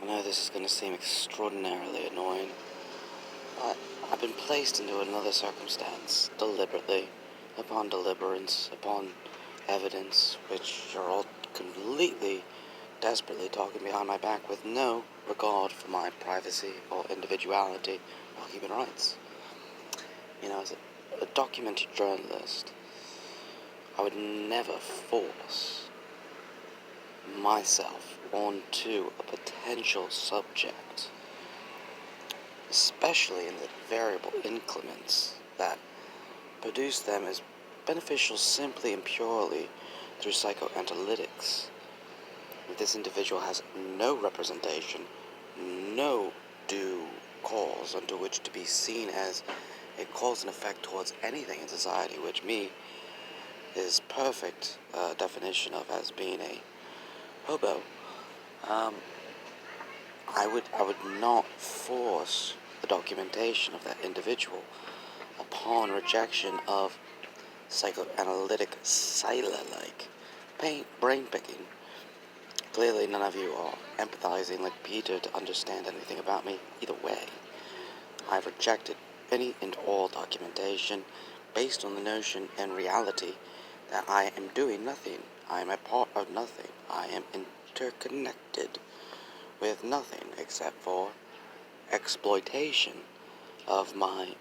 I know this is going to seem extraordinarily annoying, but I've been placed into another circumstance, deliberately, upon deliberance, upon evidence, which you're all completely, desperately talking behind my back with no regard for my privacy or individuality or human rights. As a documented journalist, I would never force myself onto a potential subject, especially in the variable increments that produce them as beneficial simply and purely through psychoanalytics. If this individual has no representation, no due cause under which to be seen as a cause and effect towards anything in society, which me is perfect definition of as being a hobo, I would not force the documentation of that individual upon rejection of psychoanalytic sila-like brain picking. Clearly none of you are empathizing like Peter to understand anything about me either way. I've rejected any and all documentation based on the notion and reality that I am doing nothing. I am a part of nothing. I am interconnected with nothing except for exploitation of my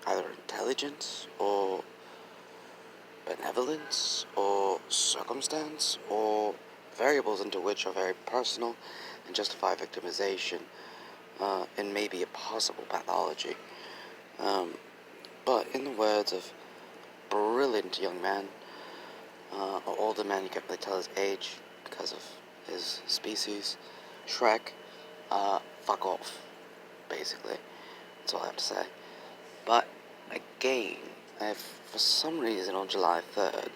either intelligence or benevolence or circumstance or variables into which are very personal and justify victimization and maybe a possible pathology. But in the words of brilliant young man, or older man, you can't really tell his age because of his species, Shrek, fuck off, basically. That's all I have to say. But again, for some reason on July 3rd,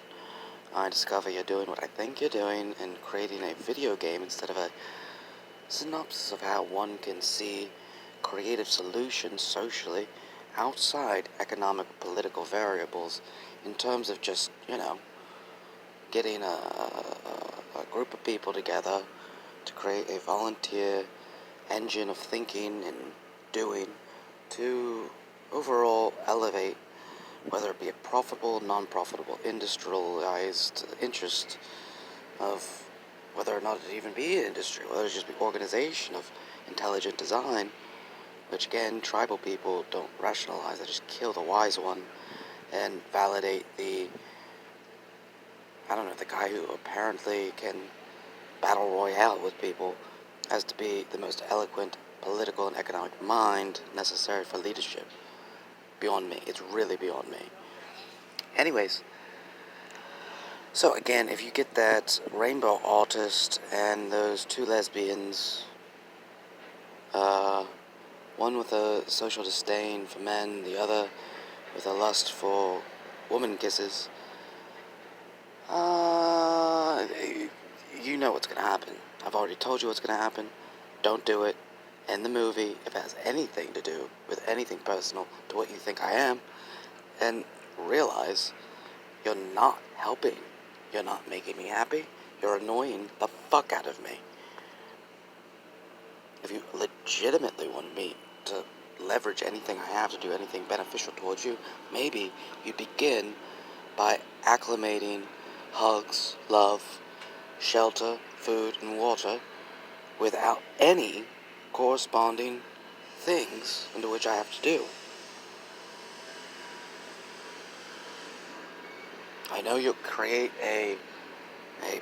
I discover you're doing what I think you're doing and creating a video game instead of a synopsis of how one can see creative solutions socially outside economic political variables in terms of just, getting a group of people together to create a volunteer engine of thinking and doing to overall elevate, whether it be a profitable, non-profitable, industrialized interest of whether or not it even be an industry, whether it just be organization of intelligent design, which again, tribal people don't rationalize, they just kill the wise one and validate the guy who apparently can battle royale with people as to be the most eloquent political and economic mind necessary for leadership. Beyond me. It's really beyond me. Anyways, so again, if you get that rainbow artist and those two lesbians, one with a social disdain for men, the other with a lust for woman kisses, you know what's going to happen. I've already told you what's going to happen. Don't do it. End the movie if it has anything to do with anything personal to what you think I am, and realize you're not helping. You're not making me happy. You're annoying the fuck out of me. If you legitimately want me to leverage anything I have to do anything beneficial towards you, maybe you begin by acclimating hugs, love, shelter, food, and water without any corresponding things into which I have to do. I know you'll create a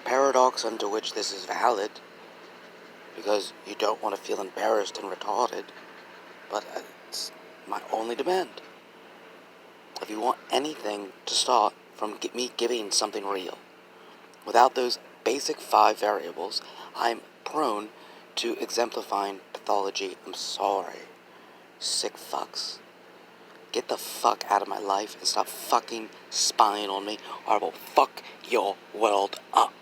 paradox under which this is valid because you don't want to feel embarrassed and retarded, but it's my only demand. If you want anything to start from me giving something real, without those basic 5 variables, I'm prone to exemplifying pathology. I'm sorry. Sick fucks. Get the fuck out of my life and stop fucking spying on me, or I will fuck your world up.